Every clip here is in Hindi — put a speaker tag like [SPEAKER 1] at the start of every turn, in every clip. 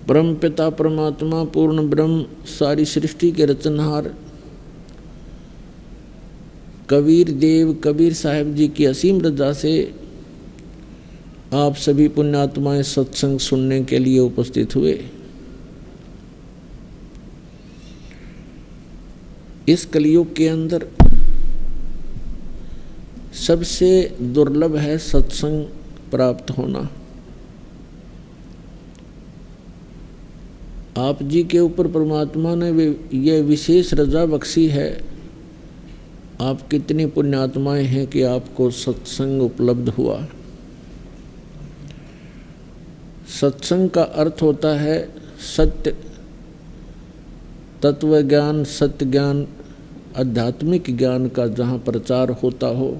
[SPEAKER 1] परम पिता परमात्मा पूर्ण ब्रह्म सारी सृष्टि के रचनहार कबीर देव कबीर साहब जी की असीम रजा से आप सभी पुण्यात्माएं सत्संग सुनने के लिए उपस्थित हुए। इस कलयुग के अंदर सबसे दुर्लभ है सत्संग प्राप्त होना। आप जी के ऊपर परमात्मा ने यह विशेष रजा बख्शी है। आप कितनी पुण्यात्माएं हैं कि आपको सत्संग उपलब्ध हुआ। सत्संग का अर्थ होता है सत्य, तत्व ज्ञान, सत्य ज्ञान, आध्यात्मिक ज्ञान का जहाँ प्रचार होता हो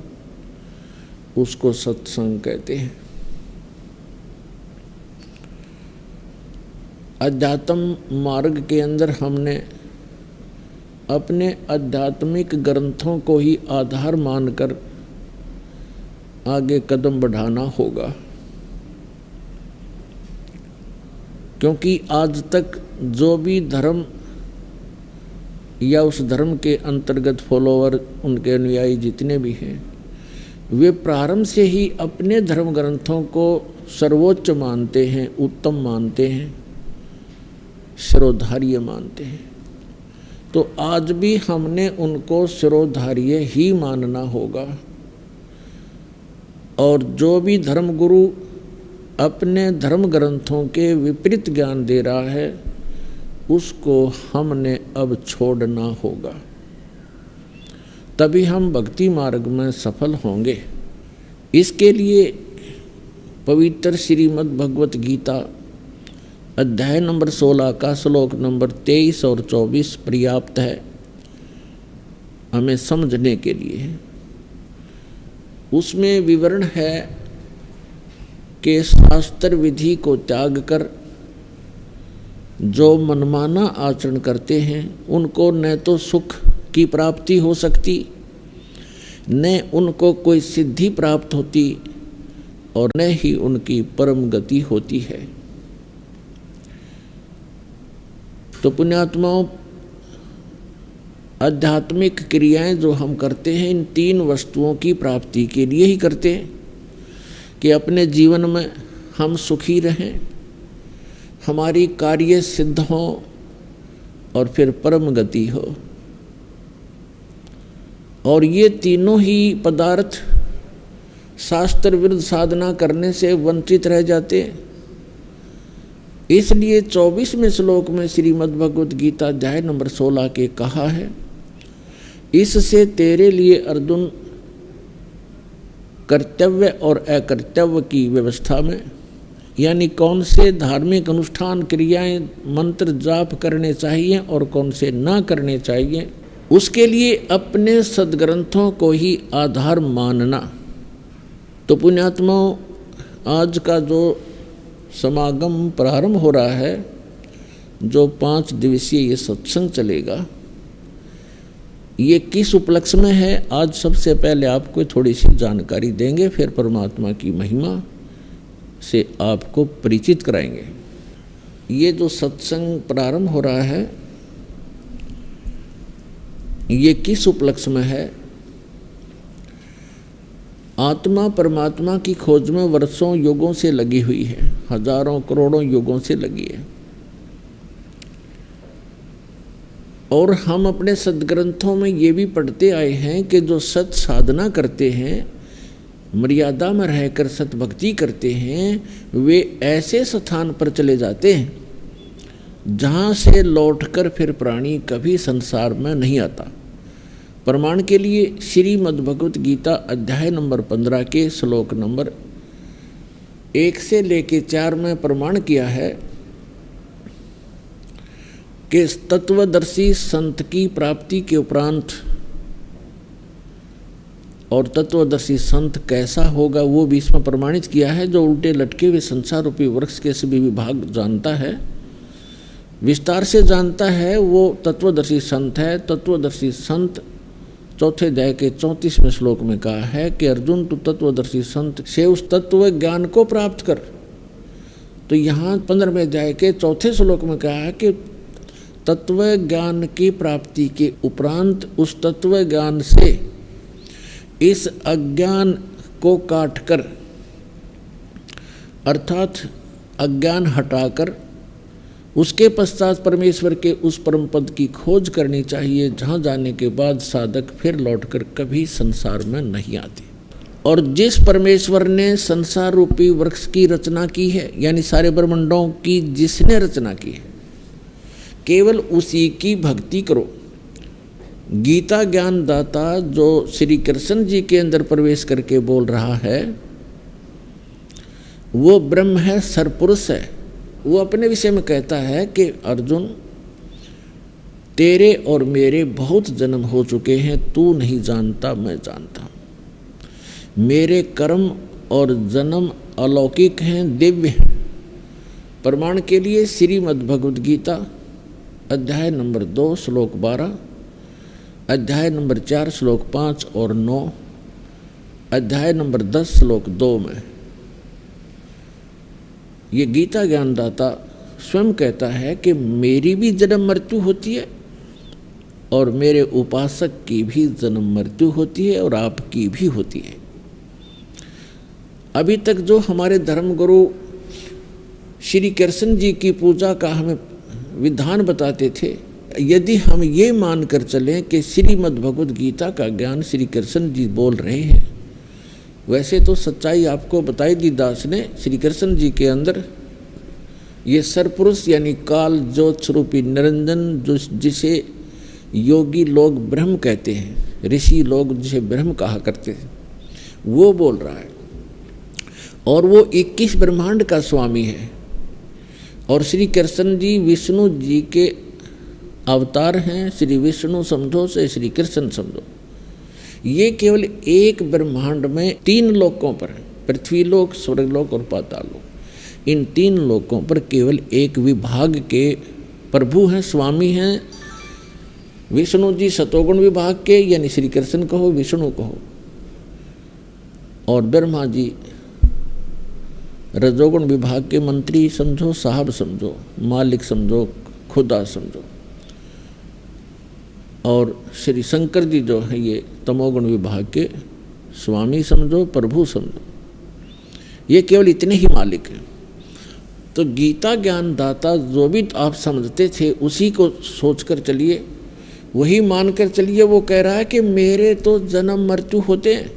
[SPEAKER 1] उसको सत्संग कहते हैं। अध्यात्म मार्ग के अंदर हमने अपने आध्यात्मिक ग्रंथों को ही आधार मानकर आगे कदम बढ़ाना होगा, क्योंकि आज तक जो भी धर्म या उस धर्म के अंतर्गत फॉलोअर, उनके अनुयायी जितने भी हैं, वे प्रारंभ से ही अपने धर्म ग्रंथों को सर्वोच्च मानते हैं, उत्तम मानते हैं, शिरोधार्य मानते हैं। तो आज भी हमने उनको शिरोधार्य ही मानना होगा। और जो भी धर्मगुरु अपने धर्म ग्रंथों के विपरीत ज्ञान दे रहा है उसको हमने अब छोड़ना होगा, तभी हम भक्ति मार्ग में सफल होंगे। इसके लिए पवित्र श्रीमद् भगवत गीता अध्याय नंबर 16 का श्लोक नंबर 23 और 24 पर्याप्त है हमें समझने के लिए। उसमें विवरण है कि शास्त्र विधि को त्याग कर जो मनमाना आचरण करते हैं उनको न तो सुख की प्राप्ति हो सकती, न उनको कोई सिद्धि प्राप्त होती और न ही उनकी परम गति होती है। तो पुण्यात्माओं, आध्यात्मिक क्रियाएं जो हम करते हैं इन तीन वस्तुओं की प्राप्ति के लिए ही करते हैं कि अपने जीवन में हम सुखी रहें, हमारी कार्य सिद्ध हो और फिर परम गति हो। और ये तीनों ही पदार्थ शास्त्र विरुद्ध साधना करने से वंचित रह जाते हैं। इसलिए 24वें श्लोक में श्रीमद् भगवत गीता अध्याय नंबर 16 के कहा है, इससे तेरे लिए अर्जुन कर्तव्य और अकर्तव्य की व्यवस्था में, यानी कौन से धार्मिक अनुष्ठान क्रियाएं मंत्र जाप करने चाहिए और कौन से ना करने चाहिए, उसके लिए अपने सद्ग्रंथों को ही आधार मानना। तो पुण्यात्माओं, आज का जो समागम प्रारंभ हो रहा है, जो 5 दिवसीय ये सत्संग चलेगा, ये किस उपलक्ष्य में है आज सबसे पहले आपको थोड़ी सी जानकारी देंगे, फिर परमात्मा की महिमा से आपको परिचित कराएंगे। ये जो सत्संग प्रारंभ हो रहा है ये किस उपलक्ष्य में है? आत्मा परमात्मा की खोज में वर्षों युगों से लगी हुई है, हजारों करोड़ों युगों से लगी है। और हम अपने सद्ग्रंथों में ये भी पढ़ते आए हैं कि जो सत साधना करते हैं, मर्यादा में रहकर सत भक्ति करते हैं, वे ऐसे स्थान पर चले जाते हैं जहाँ से लौटकर फिर प्राणी कभी संसार में नहीं आता। प्रमाण के लिए श्रीमद् भगवत गीता अध्याय नंबर 15 के श्लोक नंबर 1 से लेके 4 में प्रमाण किया है कि तत्वदर्शी संत की प्राप्ति के उपरांत, और तत्वदर्शी संत कैसा होगा वो भी इसमें प्रमाणित किया है। जो उल्टे लटके हुए संसार रूपी वृक्ष के सभी विभाग जानता है, विस्तार से जानता है, वो तत्वदर्शी संत है। तत्वदर्शी संत 4 अध्याय के 34वें श्लोक में कहा है कि अर्जुन, तू तत्वदर्शी संत से उस तत्व ज्ञान को प्राप्त कर तो यहाँ 15वें अध्याय के 4 श्लोक में कहा है कि तत्व ज्ञान की प्राप्ति के उपरांत उस तत्व ज्ञान से इस अज्ञान को काटकर, अर्थात अज्ञान हटाकर, उसके पश्चात परमेश्वर के उस परम पद की खोज करनी चाहिए, जहाँ जाने के बाद साधक फिर लौटकर कभी संसार में नहीं आते। और जिस परमेश्वर ने संसार रूपी वृक्ष की रचना की है, यानी सारे ब्रह्मांडों की जिसने रचना की है, केवल उसी की भक्ति करो। गीता ज्ञान दाता जो श्री कृष्ण जी के अंदर प्रवेश करके बोल रहा है, वो ब्रह्म है, सरपुरुष है। वो अपने विषय में कहता है कि अर्जुन, तेरे और मेरे बहुत जन्म हो चुके हैं, तू नहीं जानता, मैं जानता हूँ। मेरे कर्म और जन्म अलौकिक हैं, दिव्य हैं। प्रमाण के लिए श्रीमद् भगवद गीता अध्याय नंबर 2 श्लोक 12, अध्याय नंबर 4 श्लोक 5 और 9, अध्याय नंबर 10 श्लोक 2 में ये गीता ज्ञानदाता स्वयं कहता है कि मेरी भी जन्म मृत्यु होती है और मेरे उपासक की भी जन्म मृत्यु होती है और आपकी भी होती है। अभी तक जो हमारे धर्मगुरु श्री कृष्ण जी की पूजा का हमें विधान बताते थे, यदि हम ये मानकर चलें कि श्रीमद् भगवद गीता का ज्ञान श्री कृष्ण जी बोल रहे हैं, वैसे तो सच्चाई आपको बताई दी दास ने। श्री कृष्ण जी के अंदर ये सरपुरुष यानी काल ज्योत स्वरूपी निरंजन, जिसे योगी लोग ब्रह्म कहते हैं, ऋषि लोग जिसे ब्रह्म कहा करते हैं, वो बोल रहा है। और वो 21 ब्रह्मांड का स्वामी है। और श्री कृष्ण जी विष्णु जी के अवतार हैं। श्री विष्णु समझो से श्री कृष्ण समझो। ये केवल एक ब्रह्मांड में 3 लोकों पर, पृथ्वी लोक, स्वर्गलोक और पाताल लोक, इन 3 लोकों पर केवल एक विभाग के प्रभु हैं, स्वामी हैं। विष्णु जी सतोगुण विभाग के, यानी श्री कृष्ण कहो, विष्णु कहो, और ब्रह्मा जी रजोगुण विभाग के मंत्री समझो, साहब समझो, मालिक समझो, खुदा समझो। और श्री शंकर जी जो है ये तमोगुण विभाग के स्वामी समझो, प्रभु समझो। ये केवल इतने ही मालिक हैं। तो गीता ज्ञान दाता जो भी आप समझते थे उसी को सोचकर चलिए, वही मानकर चलिए। वो कह रहा है कि मेरे तो जन्म मृत्यु होते हैं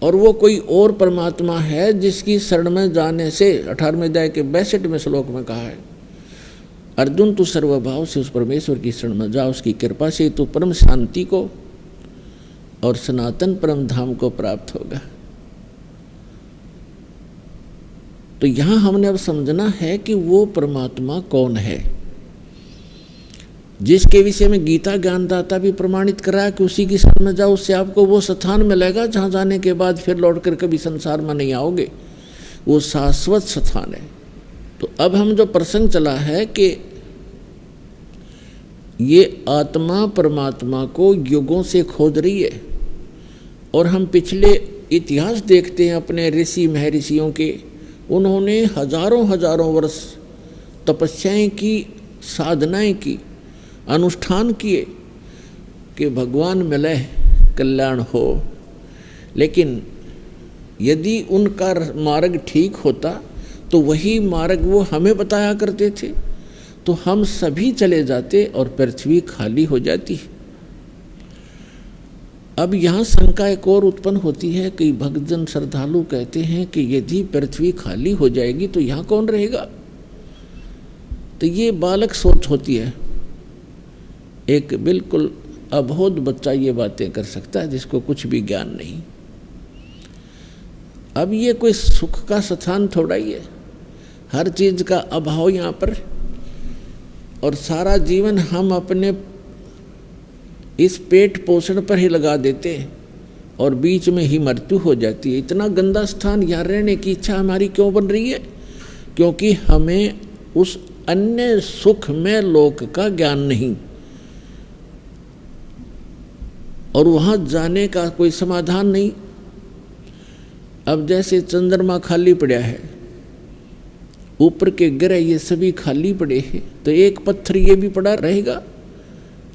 [SPEAKER 1] और वो कोई और परमात्मा है जिसकी शरण में जाने से 18वें अध्याय के 62वें श्लोक में कहा है, अर्जुन तू सर्वभाव से उस परमेश्वर की शरण में जा, उसकी कृपा से तू परम शांति को और सनातन परम धाम को प्राप्त होगा। तो यहां हमने अब समझना है कि वो परमात्मा कौन है, जिसके विषय में गीता ज्ञानदाता भी प्रमाणित करा कि उसी की शरण में जाओ, उससे आपको वो स्थान मिलेगा जहां जाने के बाद फिर लौटकर कभी संसार में नहीं आओगे। वो शाश्वत स्थान है। तो अब हम जो प्रसंग चला है कि ये आत्मा परमात्मा को युगों से खोज रही है, और हम पिछले इतिहास देखते हैं अपने ऋषि महर्षियों के, उन्होंने हजारों हजारों वर्ष तपस्याएं की, साधनाएं की, अनुष्ठान किए कि भगवान मिले कल्याण हो। लेकिन यदि उनका मार्ग ठीक होता तो वही मार्ग वो हमें बताया करते थे, तो हम सभी चले जाते और पृथ्वी खाली हो जाती। अब यहाँ शंका एक और उत्पन्न होती है कि भक्तजन श्रद्धालु कहते हैं कि यदि पृथ्वी खाली हो जाएगी तो यहाँ कौन रहेगा। तो ये बालक सोच होती है। एक बिल्कुल अबोध बच्चा ये बातें कर सकता है जिसको कुछ भी ज्ञान नहीं। अब ये कोई सुख का स्थान थोड़ा ही है, हर चीज का अभाव यहाँ पर, और सारा जीवन हम अपने इस पेट पोषण पर ही लगा देते हैं और बीच में ही मृत्यु हो जाती है। इतना गंदा स्थान यहाँ रहने की इच्छा हमारी क्यों बन रही है? क्योंकि हमें उस अन्य सुख में लोक का ज्ञान नहीं, और वहाँ जाने का कोई समाधान नहीं। अब जैसे चंद्रमा खाली पड़ा है ऊपर के ग्रह ये सभी खाली पड़े हैं, तो एक पत्थर ये भी पड़ा रहेगा।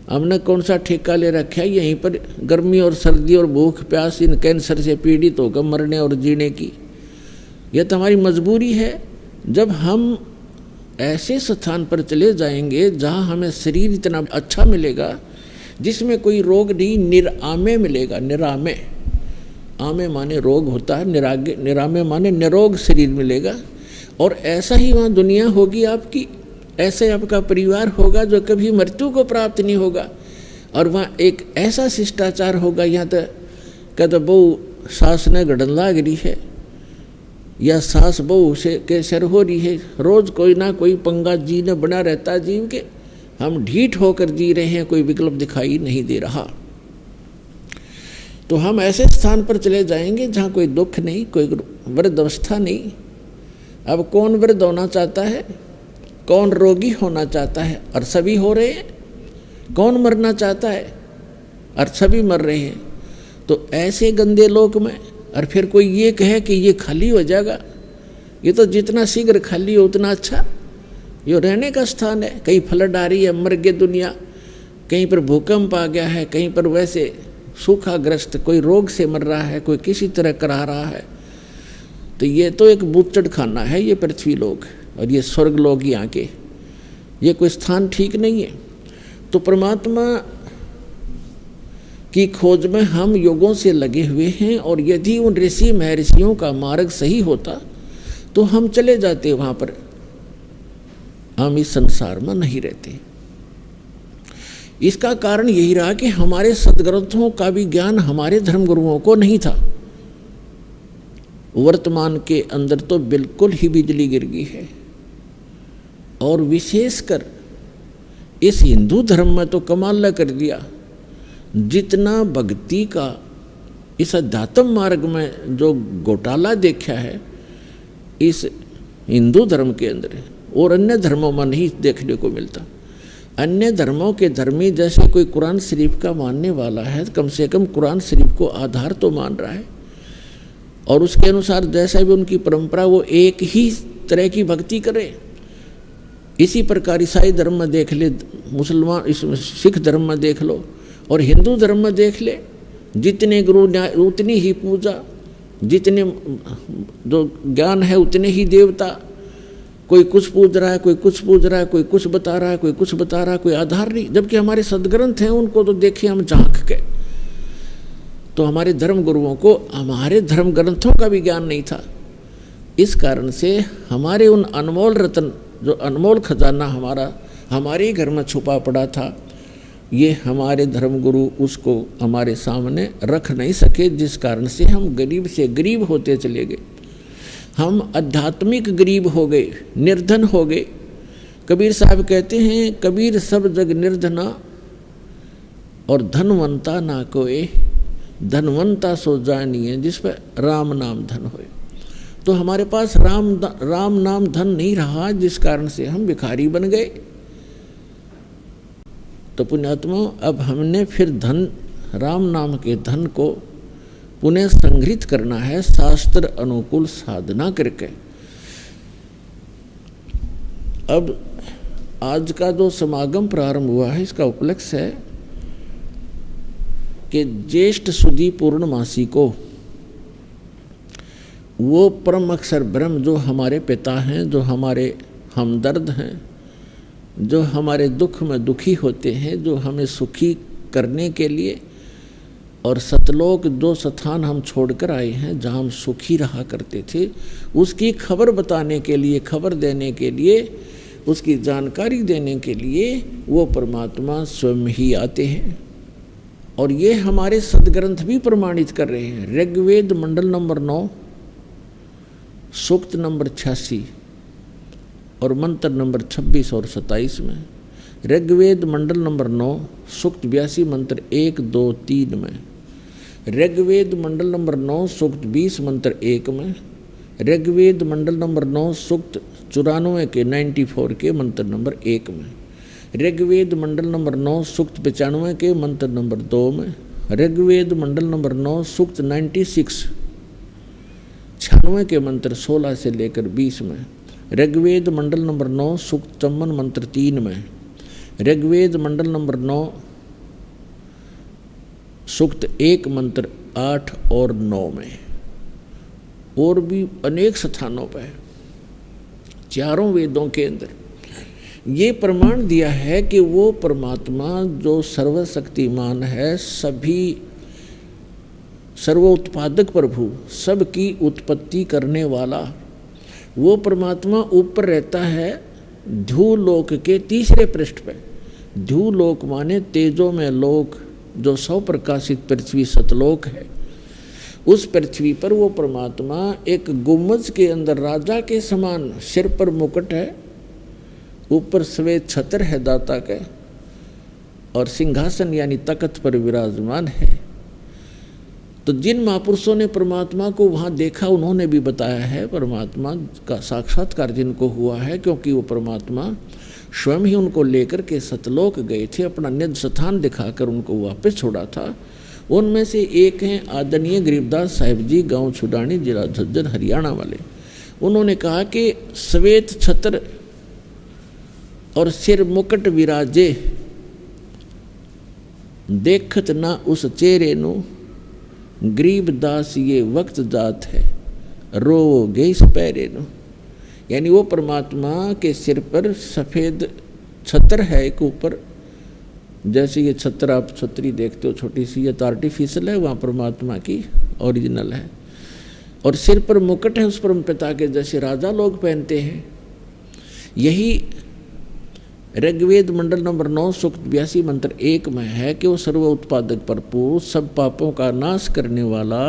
[SPEAKER 1] हमने कौन सा ठेका ले रखा है यहीं पर गर्मी और सर्दी और भूख प्यास इन कैंसर से पीड़ित होकर मरने और जीने की। यह तो हमारी मजबूरी है। जब हम ऐसे स्थान पर चले जाएंगे जहाँ हमें शरीर इतना अच्छा मिलेगा, जिसमें कोई रोग नहीं, निरामे मिलेगा। निरामे, आमे माने रोग होता है, निरामे माने निरोग शरीर मिलेगा। और ऐसा ही वहाँ दुनिया होगी आपकी, ऐसे आपका परिवार होगा जो कभी मृत्यु को प्राप्त नहीं होगा। और वहाँ एक ऐसा शिष्टाचार होगा, यहाँ तो कहते बहु सास ने गड़न लाग रही है या सास बहू से के सर हो रही है, रोज कोई ना कोई पंगा जी ने बना रहता है जीव के। हम ढीठ होकर जी रहे हैं, कोई विकल्प दिखाई नहीं दे रहा। तो हम ऐसे स्थान पर चले जाएंगे जहाँ कोई दुख नहीं, कोई वृद्धावस्था नहीं। अब कौन वृद्ध होना चाहता है, कौन रोगी होना चाहता है, और सभी हो रहे हैं। कौन मरना चाहता है, और सभी मर रहे हैं। तो ऐसे गंदे लोक में और फिर कोई ये कहे कि ये खाली हो जाएगा, ये तो जितना शीघ्र खाली हो उतना अच्छा। ये रहने का स्थान है। कहीं फ्लड आ रही है, मर गई दुनिया, कहीं पर भूकंप आ गया है, कहीं पर वैसे सूखाग्रस्त कोई रोग से मर रहा है, कोई किसी तरह करा रहा है। तो ये तो एक बूचड़ खाना है ये पृथ्वी लोक, और ये स्वर्ग लोक यहाँ के, ये कोई स्थान ठीक नहीं है। तो परमात्मा की खोज में हम युगों से लगे हुए हैं, और यदि उन ऋषि महर्षियों का मार्ग सही होता तो हम चले जाते वहाँ पर, हम इस संसार में नहीं रहते। इसका कारण यही रहा कि हमारे सद्ग्रंथों का भी ज्ञान हमारे धर्मगुरुओं को नहीं था। वर्तमान के अंदर तो बिल्कुल ही बिजली गिर गई है, और विशेषकर इस हिंदू धर्म में तो कमाल कर दिया। जितना भक्ति का इस अध्यात्म मार्ग में जो घोटाला देखा है इस हिंदू धर्म के अंदर, और अन्य धर्मों में नहीं देखने को मिलता। अन्य धर्मों के धर्मी जैसे कोई कुरान शरीफ का मानने वाला है, कम से कम कुरान शरीफ को आधार तो मान रहा है, और उसके अनुसार जैसा भी उनकी परंपरा वो एक ही तरह की भक्ति करे। इसी प्रकार ईसाई धर्म में देख ले, मुसलमान इसमें सिख धर्म में देख लो, और हिंदू धर्म में देख ले, जितने गुरु उतनी ही पूजा, जितने जो ज्ञान है उतने ही देवता। कोई कुछ पूज रहा है, कोई कुछ पूज रहा है, कोई कुछ बता रहा है, कोई कुछ बता रहा है, कोई आधार नहीं। जबकि हमारे सदग्रंथ हैं, उनको तो देखे हम झांक के। तो हमारे धर्म गुरुओं को हमारे धर्म ग्रंथों का भी ज्ञान नहीं था। इस कारण से हमारे उन अनमोल रत्न, जो अनमोल खजाना हमारे ही घर में छुपा पड़ा था, ये हमारे धर्मगुरु उसको हमारे सामने रख नहीं सके, जिस कारण से हम गरीब से गरीब होते चले गए। हम आध्यात्मिक गरीब हो गए, निर्धन हो गए। कबीर साहब कहते हैं, कबीर सब जग निर्धना और धनवंता ना कोई, धनवंता सो जानिए जिस पर राम नाम धन होए। तो हमारे पास राम नाम धन नहीं रहा, जिस कारण से हम भिखारी बन गए। तो पुण्यात्मा, अब हमने फिर धन, राम नाम के धन को पुनः संग्रहित करना है शास्त्र अनुकूल साधना करके। अब आज का जो समागम प्रारंभ हुआ है, इसका उपलक्ष्य है कि ज्येष्ठ सुदी पूर्णमासी को वो परम अक्षर ब्रह्म जो हमारे पिता हैं, जो हमारे हमदर्द हैं, जो हमारे दुख में दुखी होते हैं, जो हमें सुखी करने के लिए, और सतलोक जो स्थान हम छोड़कर आए हैं जहाँ हम सुखी रहा करते थे, उसकी खबर बताने के लिए, खबर देने के लिए, उसकी जानकारी देने के लिए वो परमात्मा स्वयं ही आते हैं। और ये हमारे सदग्रंथ भी प्रमाणित कर रहे हैं। ऋग्वेद मंडल नंबर 9 सूक्त नंबर 86 और मंत्र नंबर 26 और 27 में, ऋग्वेद मंडल नंबर 9 सूक्त 82 मंत्र 1, 2, 3 में, ऋग्वेद मंडल नंबर 9 सूक्त 20 मंत्र 1 में, ऋग्वेद मंडल नंबर 9 सूक्त 94 के 94 के मंत्र नंबर 1 में, ऋग्वेद मंडल नंबर 9 सूक्त 95 के मंत्र नंबर 2 में, ऋग्वेद मंडल नंबर 9 सूक्त 96 96 के मंत्र 16 से लेकर 20 में, ऋग्वेद मंडल नंबर 9 सूक्त चम्मन मंत्र 3 में, ऋग्वेद मंडल नंबर 9 सूक्त 1 मंत्र 8 और 9 में, और भी अनेक स्थानों पर चारों वेदों के अंदर ये प्रमाण दिया है कि वो परमात्मा जो सर्वशक्तिमान है, सभी सर्वोत्पादक प्रभु, सबकी उत्पत्ति करने वाला, वो परमात्मा ऊपर रहता है ध्रुवलोक के तीसरे पृष्ठ पे। ध्रुवलोक माने तेजो में लोक, जो सौ प्रकाशित पृथ्वी सतलोक है। उस पृथ्वी पर वो परमात्मा एक गुम्बज के अंदर राजा के समान, सिर पर मुकुट है, ऊपर श्वेत छत्र है दाता का, और सिंहासन यानी तख्त पर विराजमान है। तो जिन महापुरुषों ने परमात्मा को वहाँ देखा, उन्होंने भी बताया है परमात्मा का साक्षात्कार जिनको हुआ है, क्योंकि वो परमात्मा स्वयं ही उनको लेकर के सतलोक गए थे, अपना निज स्थान दिखाकर उनको वापस छोड़ा था। उनमें से एक हैं आदरणीय गरीबदास साहिब जी, गांव छुडानी, जिला झज्जर, हरियाणा वाले। उन्होंने कहा कि श्वेत छत्र और सिर मुकुट विराजे, देखत ना उस चेहरे नु, गरीबदास ये वक्त जात है, रोगे इस पैरे नु। यानी वो परमात्मा के सिर पर सफ़ेद छत्र है एक ऊपर, जैसे ये छत्र आप छतरी देखते हो छोटी सी, ये तो आर्टिफिशियल है, वहाँ परमात्मा की ओरिजिनल है। और सिर पर मुकुट है उस परम पिता के, जैसे राजा लोग पहनते हैं। यही ऋग्वेद मंडल नंबर 9 सूक्त 82 मंत्र 1 में है कि वो सर्व उत्पादक भरपूर, सब पापों का नाश करने वाला,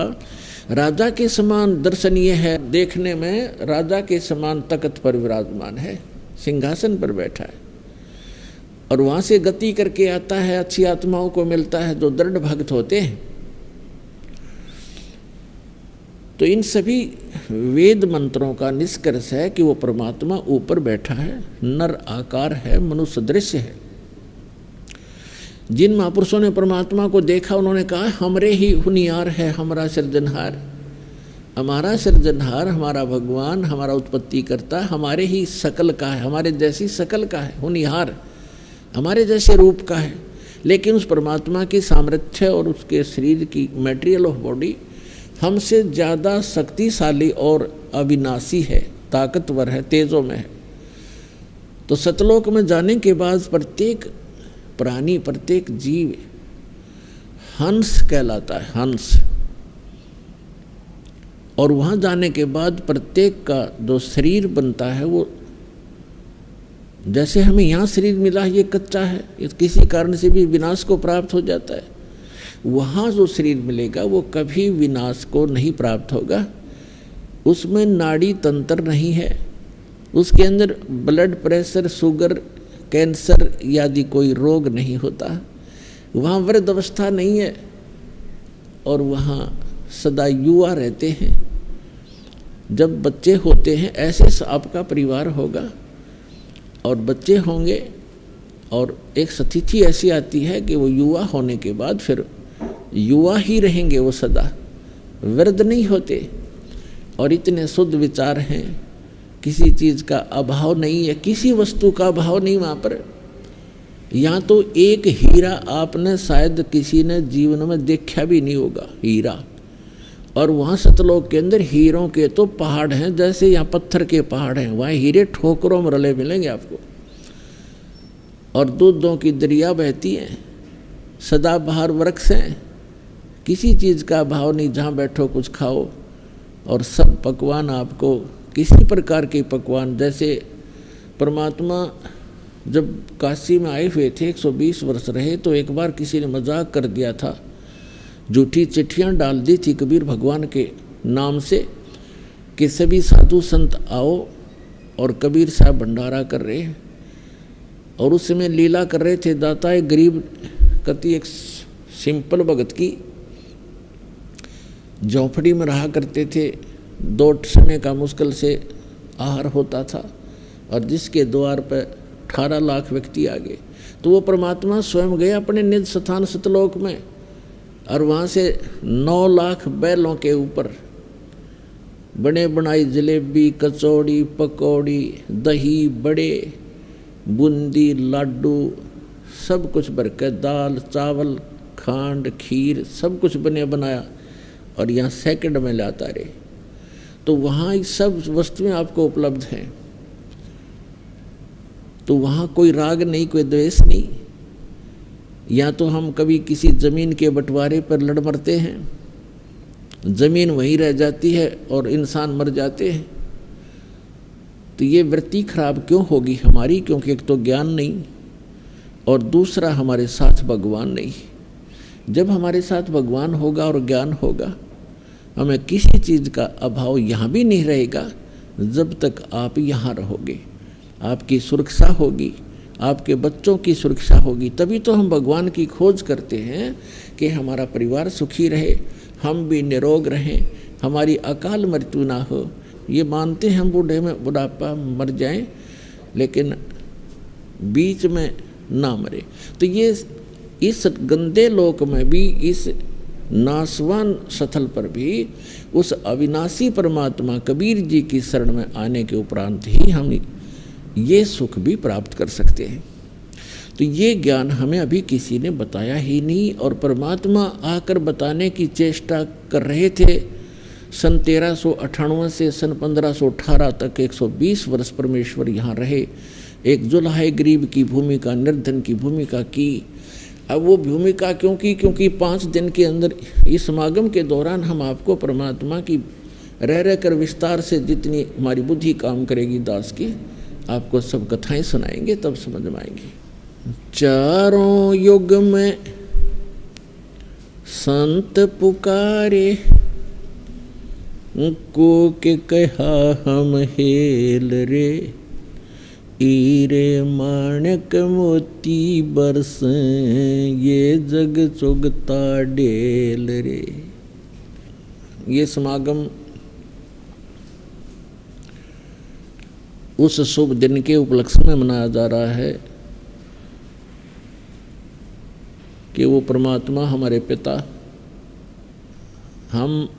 [SPEAKER 1] राजा के समान दर्शनीय है, देखने में राजा के समान तख्त पर विराजमान है, सिंहासन पर बैठा है, और वहाँ से गति करके आता है, अच्छी आत्माओं को मिलता है जो दृढ़ भक्त होते हैं। तो इन सभी वेद मंत्रों का निष्कर्ष है कि वो परमात्मा ऊपर बैठा है, नर आकार है, मनुष्य दृश्य है। जिन महापुरुषों ने परमात्मा को देखा, उन्होंने कहा हमरे ही हुनियार है हमारा सृजनहार, हमारा सृजनहार, हमारा भगवान, हमारा उत्पत्ति करता, हमारे ही शकल का है, हमारे जैसी शकल का है, हुनियार हमारे जैसे रूप का है। लेकिन उस परमात्मा की सामर्थ्य और उसके शरीर की मटेरियल ऑफ बॉडी हमसे ज़्यादा शक्तिशाली और अविनाशी है, ताकतवर है, तेजों में है। तो सतलोक में जाने के बाद प्रत्येक प्राणी, प्रत्येक जीव हंस कहलाता है, हंस। और वहाँ जाने के बाद प्रत्येक का जो शरीर बनता है, वो जैसे हमें यहाँ शरीर मिला ये कच्चा है, ये किसी कारण से भी विनाश को प्राप्त हो जाता है। वहाँ जो शरीर मिलेगा वो कभी विनाश को नहीं प्राप्त होगा। उसमें नाड़ी तंत्र नहीं है, उसके अंदर ब्लड प्रेशर, शुगर, कैंसर आदि कोई रोग नहीं होता। वहाँ वृद्ध अवस्था नहीं है, और वहाँ सदा युवा रहते हैं। जब बच्चे होते हैं ऐसे आपका परिवार होगा, और बच्चे होंगे, और एक स्थिति ऐसी आती है कि वो युवा होने के बाद फिर युवा ही रहेंगे, वो सदा वृद्ध नहीं होते। और इतने शुद्ध विचार हैं, किसी चीज़ का अभाव नहीं है, किसी वस्तु का अभाव नहीं वहाँ पर। यहाँ तो एक हीरा आपने शायद किसी ने जीवन में देखा भी नहीं होगा, हीरा। और वहाँ सतलोक के अंदर हीरों के तो पहाड़ हैं, जैसे यहाँ पत्थर के पहाड़ हैं, वहाँ हीरे ठोकरों में रले मिलेंगे आपको। और दूधों की दरिया बहती हैं, सदाबहार वृक्ष हैं, किसी चीज़ का अभाव नहीं, जहाँ बैठो कुछ खाओ। और सब पकवान आपको, किसी प्रकार के पकवान, जैसे परमात्मा जब काशी में आए हुए थे, 120 वर्ष रहे, तो एक बार किसी ने मजाक कर दिया था, झूठी चिट्ठियाँ डाल दी थी कबीर भगवान के नाम से कि सभी साधु संत आओ, और कबीर साहब भंडारा कर रहे हैं। और उस समय लीला कर रहे थे दाता, एक गरीब कति, एक सिंपल भगत की झोंपड़ी में रहा करते थे, 2 समय का मुश्किल से आहार होता था, और जिसके द्वार पर 18 लाख व्यक्ति आ गए। तो वो परमात्मा स्वयं गए अपने निज स्थान सतलोक में, और वहाँ से 9 लाख बैलों के ऊपर बने बनाई जलेबी, कचौड़ी, पकौड़ी, दही, बड़े, बूंदी, लाडू, सब कुछ भर के, दाल, चावल, खांड, खीर, सब कुछ बने बनाया और यहाँ सेकंड में लाता रहे। तो वहाँ ये सब वस्तुएं आपको उपलब्ध हैं। तो वहाँ कोई राग नहीं, कोई द्वेष नहीं। या तो हम कभी किसी जमीन के बंटवारे पर लड़ मरते हैं, जमीन वहीं रह जाती है और इंसान मर जाते हैं। तो ये वृत्ति खराब क्यों होगी हमारी? क्योंकि एक तो ज्ञान नहीं और दूसरा हमारे साथ भगवान नहीं। जब हमारे साथ भगवान होगा और ज्ञान होगा, हमें किसी चीज़ का अभाव यहाँ भी नहीं रहेगा। जब तक आप यहाँ रहोगे, आपकी सुरक्षा होगी, आपके बच्चों की सुरक्षा होगी। तभी तो हम भगवान की खोज करते हैं कि हमारा परिवार सुखी रहे, हम भी निरोग रहें, हमारी अकाल मृत्यु ना हो। ये मानते हैं हम बूढ़े में बुढ़ापा मर जाएं, लेकिन बीच में ना मरे। तो ये इस गंदे लोक में भी, इस नासवान स्थल पर भी उस अविनाशी परमात्मा कबीर जी की शरण में आने के उपरांत ही हम ये सुख भी प्राप्त कर सकते हैं। तो ये ज्ञान हमें अभी किसी ने बताया ही नहीं, और परमात्मा आकर बताने की चेष्टा कर रहे थे। सन 1398 से सन 1518 तक 120 वर्ष परमेश्वर यहाँ रहे। एक जुल्हा गरीब की भूमिका, निर्धन की भूमिका की। अब वो भूमिका क्यों की? क्योंकि 5 दिन के अंदर इस समागम के दौरान हम आपको परमात्मा की रह कर विस्तार से, जितनी हमारी बुद्धि काम करेगी दास की, आपको सब कथाएं सुनाएंगे, तब समझ में आएंगी। चारों युग में संत पुकारे, को के कहा हम हेल रे, हीरे माणक मोती बरस, ये जग चुगता डेल रे। ये समागम उस शुभ दिन के उपलक्ष्य में मनाया जा रहा है कि वो परमात्मा हमारे पिता हम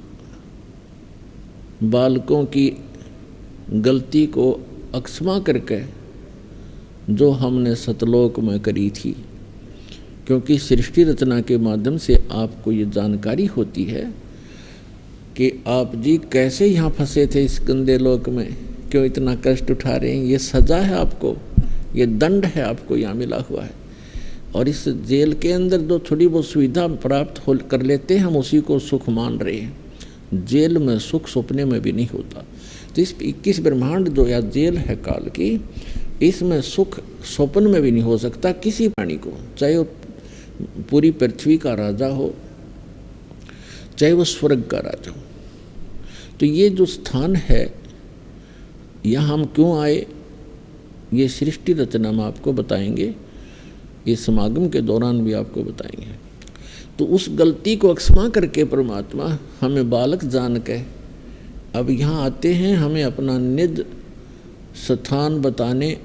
[SPEAKER 1] बालकों की गलती को अक्षमा करके जो हमने सतलोक में करी थी, क्योंकि सृष्टि रचना के माध्यम से आपको ये जानकारी होती है कि आप जी कैसे यहाँ फंसे थे इस गंदे लोक में, क्यों इतना कष्ट उठा रहे हैं। ये सज़ा है आपको, ये दंड है आपको यहाँ मिला हुआ है। और इस जेल के अंदर जो थोड़ी बहुत सुविधा प्राप्त हो कर लेते हैं, हम उसी को सुख मान रहे हैं। जेल में सुख सपने में भी नहीं होता। तो इस 21 ब्रह्मांड जो या जेल है काल की, इसमें सुख स्वप्न में भी नहीं हो सकता किसी प्राणी को, चाहे वो पूरी पृथ्वी का राजा हो, चाहे वो स्वर्ग का राजा हो। तो ये जो स्थान है, यहाँ हम क्यों आए, ये सृष्टि रचना में आपको बताएंगे, इस समागम के दौरान भी आपको बताएंगे। तो उस गलती को अक्षमा करके परमात्मा हमें बालक जान के अब यहाँ आते हैं, हमें अपना निज स्थान बताने,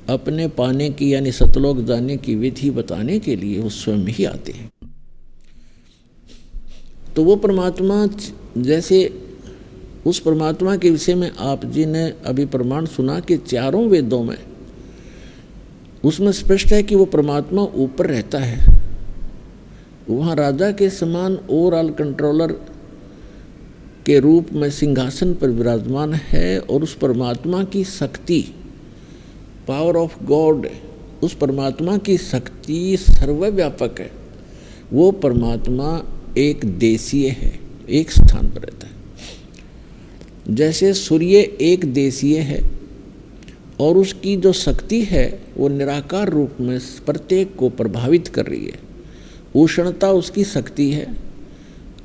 [SPEAKER 1] अपने पाने की यानी सतलोक जाने की विधि बताने के लिए वो स्वयं ही आते हैं। तो वो परमात्मा, जैसे उस परमात्मा के विषय में आप जी ने अभी प्रमाण सुना कि चारों वेदों में उसमें स्पष्ट है कि वो परमात्मा ऊपर रहता है, वहाँ राजा के समान ओवरऑल कंट्रोलर के रूप में सिंहासन पर विराजमान है। और उस परमात्मा की शक्ति, पावर ऑफ गॉड, उस परमात्मा की शक्ति सर्वव्यापक है। वो परमात्मा एक देशीय है, एक स्थान पर रहता है। जैसे सूर्य एक देशीय है और उसकी जो शक्ति है वो निराकार रूप में प्रत्येक को प्रभावित कर रही है। उष्णता उसकी शक्ति है।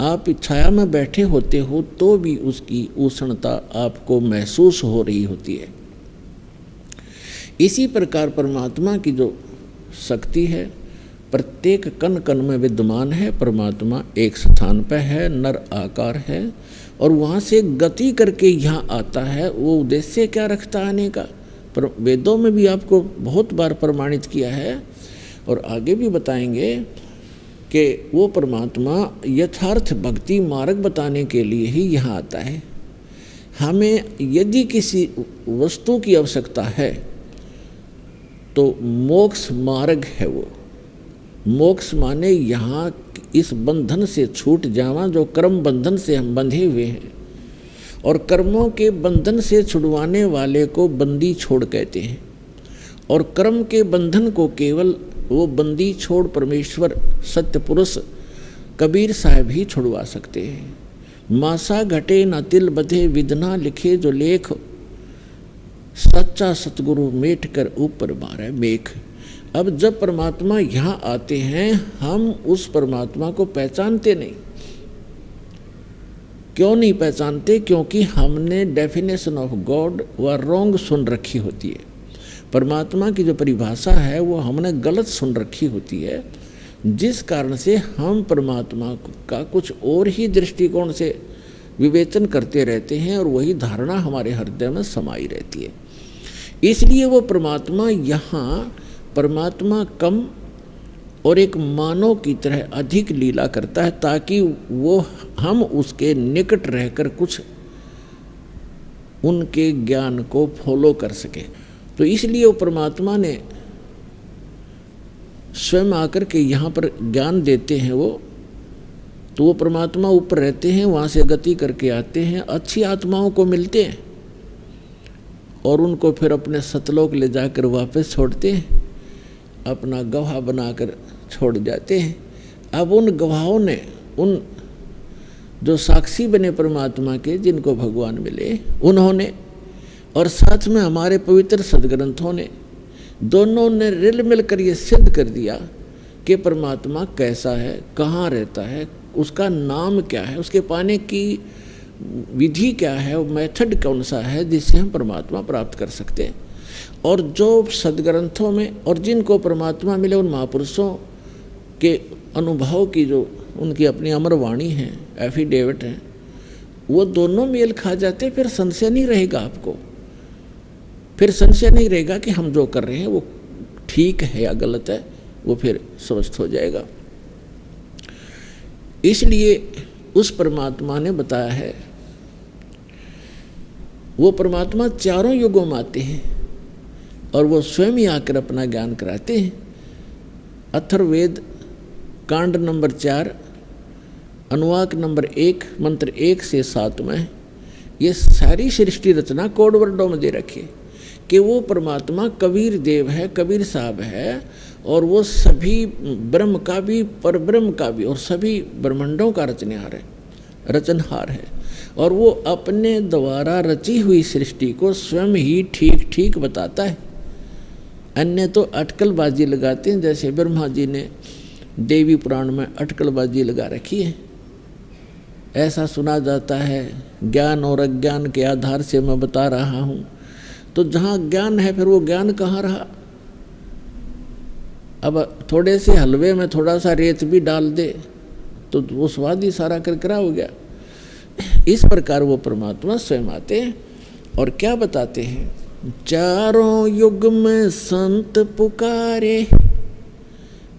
[SPEAKER 1] आप छाया में बैठे होते हो तो भी उसकी उष्णता आपको महसूस हो रही होती है। इसी प्रकार परमात्मा की जो शक्ति है प्रत्येक कण कण में विद्यमान है। परमात्मा एक स्थान पर है, नर आकार है और वहाँ से गति करके यहाँ आता है। वो उद्देश्य क्या रखता आने का, पर वेदों में भी आपको बहुत बार प्रमाणित किया है और आगे भी बताएंगे कि वो परमात्मा यथार्थ भक्ति मार्ग बताने के लिए ही यहाँ आता है। हमें यदि किसी वस्तु की आवश्यकता है तो मोक्ष मार्ग है वो। मोक्ष माने यहाँ इस बंधन से छूट जावा जो कर्म बंधन से हम बंधे हुए हैं, और कर्मों के बंधन से छुड़वाने वाले को बंदी छोड़ कहते हैं, और कर्म के बंधन को केवल वो बंदी छोड़ परमेश्वर सत्य पुरुष कबीर साहब ही छुड़वा सकते हैं। मासा घटे न तिल बधे विधना लिखे जो लेख, सच्चा सतगुरु मेट कर ऊपर मारे मेख। अब जब परमात्मा यहाँ आते हैं हम उस परमात्मा को पहचानते नहीं। क्यों नहीं पहचानते? क्योंकि हमने डेफिनेशन ऑफ गॉड व रॉन्ग सुन रखी होती है। परमात्मा की जो परिभाषा है वो हमने गलत सुन रखी होती है, जिस कारण से हम परमात्मा का कुछ और ही दृष्टिकोण से विवेचन करते रहते हैं और वही धारणा हमारे हृदय में समाई रहती है। इसलिए वो परमात्मा यहाँ परमात्मा कम और एक मानव की तरह अधिक लीला करता है, ताकि वो हम उसके निकट रहकर कुछ उनके ज्ञान को फॉलो कर सके। तो इसलिए वो परमात्मा ने स्वयं आकर के यहाँ पर ज्ञान देते हैं वो, तो वो परमात्मा ऊपर रहते हैं, वहाँ से गति करके आते हैं, अच्छी आत्माओं को मिलते हैं और उनको फिर अपने सतलोक ले जाकर वापस छोड़ते हैं, अपना गवाह बनाकर छोड़ जाते हैं। अब उन गवाहों ने, उन जो साक्षी बने परमात्मा के, जिनको भगवान मिले, उन्होंने और साथ में हमारे पवित्र सदग्रंथों ने, दोनों ने रिल मिलकर ये सिद्ध कर दिया कि परमात्मा कैसा है, कहाँ रहता है, उसका नाम क्या है, उसके पाने की विधि क्या है, वो मेथड कौन सा है जिससे हम परमात्मा प्राप्त कर सकते हैं। और जो सदग्रंथों में और जिनको परमात्मा मिले उन महापुरुषों के अनुभव की जो उनकी अपनी अमर वाणी है, एफिडेविट है, वो दोनों मेल खा जाते, फिर संशय नहीं रहेगा आपको। फिर संशय नहीं रहेगा कि हम जो कर रहे हैं वो ठीक है या गलत है, वो फिर स्वस्थ हो जाएगा। इसलिए उस परमात्मा ने बताया है, वो परमात्मा चारों युगों में आते हैं और वो स्वयं ही आकर अपना ज्ञान कराते हैं। अथर्ववेद कांड नंबर 4 अनुवाक नंबर 1 मंत्र 1 से 7 में ये सारी सृष्टि रचना कोड वर्डों में दे रखी कि वो परमात्मा कबीर देव है, कबीर साहब है, और वो सभी ब्रह्म का भी, पर ब्रह्म का भी, और सभी ब्रह्मांडों का रचनहार है। और वो अपने द्वारा रची हुई सृष्टि को स्वयं ही ठीक ठीक बताता है। अन्य तो अटकलबाजी लगाते हैं, जैसे ब्रह्मा जी ने देवी पुराण में अटकलबाजी लगा रखी है। ऐसा सुना जाता है, ज्ञान और अज्ञान के आधार से मैं बता रहा हूँ। तो जहाँ ज्ञान है फिर वो ज्ञान कहाँ रहा? अब थोड़े से हलवे में थोड़ा सा रेत भी डाल दे तो वो स्वाद ही सारा करकरा हो गया। इस प्रकार वो परमात्मा स्वयं आते हैं और क्या बताते हैं? चारों युग में संत पुकारे,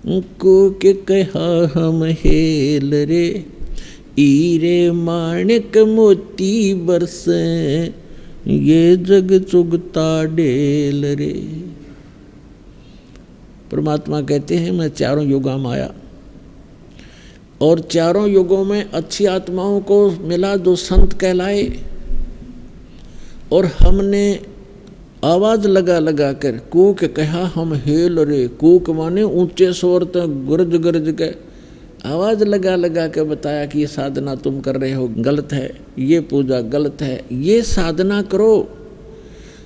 [SPEAKER 1] को के कहा हम हेल रे, हीरे माणिक मोती बरसे, ये जग चुगता ढेल रे। परमात्मा कहते हैं मैं चारों युगों में आया और चारों युगों में अच्छी आत्माओं को मिला जो संत कहलाए, और हमने आवाज़ लगा लगा कर कूक कहा हम हेल रे। कूक माने ऊंचे स्वर तक गरज गरज के आवाज़ लगा लगा के बताया कि ये साधना तुम कर रहे हो गलत है, ये पूजा गलत है, ये साधना करो।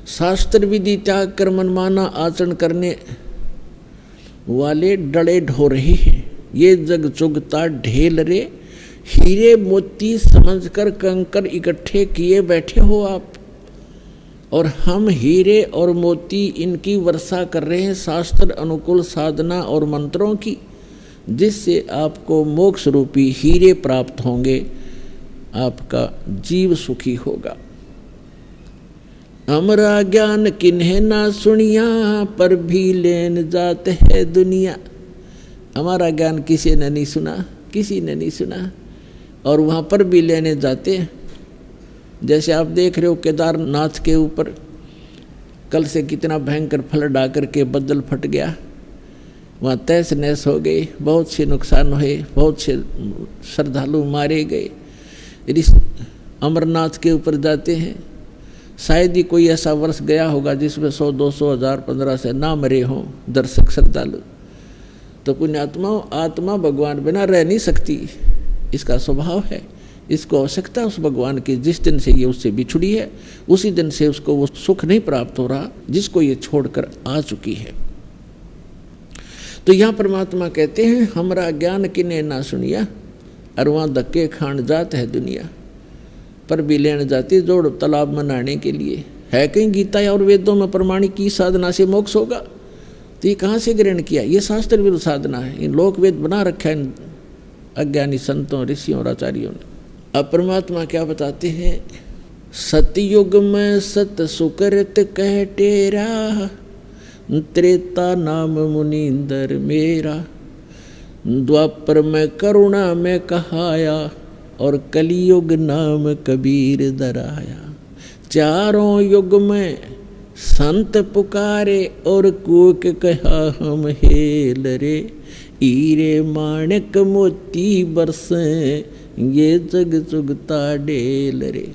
[SPEAKER 1] शास्त्र विधि त्याग कर मनमाना आचरण करने वाले डड़े ढो रहे हैं, ये जग चुगता ढेल रे। हीरे मोती समझकर कंकर इकट्ठे किए बैठे हो आप, और हम हीरे और मोती इनकी वर्षा कर रहे हैं, शास्त्र अनुकूल साधना और मंत्रों की, जिससे आपको मोक्ष रूपी हीरे प्राप्त होंगे, आपका जीव सुखी होगा। हमरा ज्ञान किन्हें ना सुनिया, पर भी लेन जात है दुनिया। हमारा ज्ञान किसी ने नहीं सुना, किसी ने नहीं सुना। और वहाँ पर भी लेने जाते हैं। जैसे आप देख रहे हो केदारनाथ के ऊपर कल से कितना भयंकर फ्लड आकर के बदल फट गया, वहाँ तहस नहस हो गई, बहुत से नुकसान हुए, बहुत से श्रद्धालु मारे गए। अमरनाथ के ऊपर जाते हैं, शायद ही कोई ऐसा वर्ष गया होगा जिसमें 100, 200, 1000, 15 से ना मरे हों दर्शक श्रद्धालु। तो आत्मा भगवान बिना रह नहीं सकती, इसका स्वभाव है। इसको आवश्यकता उस भगवान की, जिस दिन से ये उससे बिछुड़ी है उसी दिन से उसको वो सुख नहीं प्राप्त हो रहा जिसको ये छोड़कर आ चुकी है। तो यहाँ परमात्मा कहते हैं हमरा ज्ञान किने ना सुनिया, और वहाँ धक्के खान जात है दुनिया। पर भी लेने जाती जोड़ तालाब में नहाने के लिए। है कहीं गीता या और वेदों में प्रमाणिक की साधना से मोक्ष होगा? तो ये कहाँ से ग्रहण किया? ये शास्त्र विरुद्ध साधना है। इन लोक वेद बना रखा है इन अज्ञानी संतों, ऋषियों और आचार्यों ने। अब परमात्मा क्या बताते हैं? सतयुग में सत सुकृत कह टेरा, त्रेता नाम मुनींदर मेरा, द्वापर में करुणा में कहाया, और कलियुग नाम कबीर दराया। चारों युग में संत पुकारे, और कूक कहा हम हेल रे, हीरे माणिक मोती बरसे, ये जग जुगता डेल रे।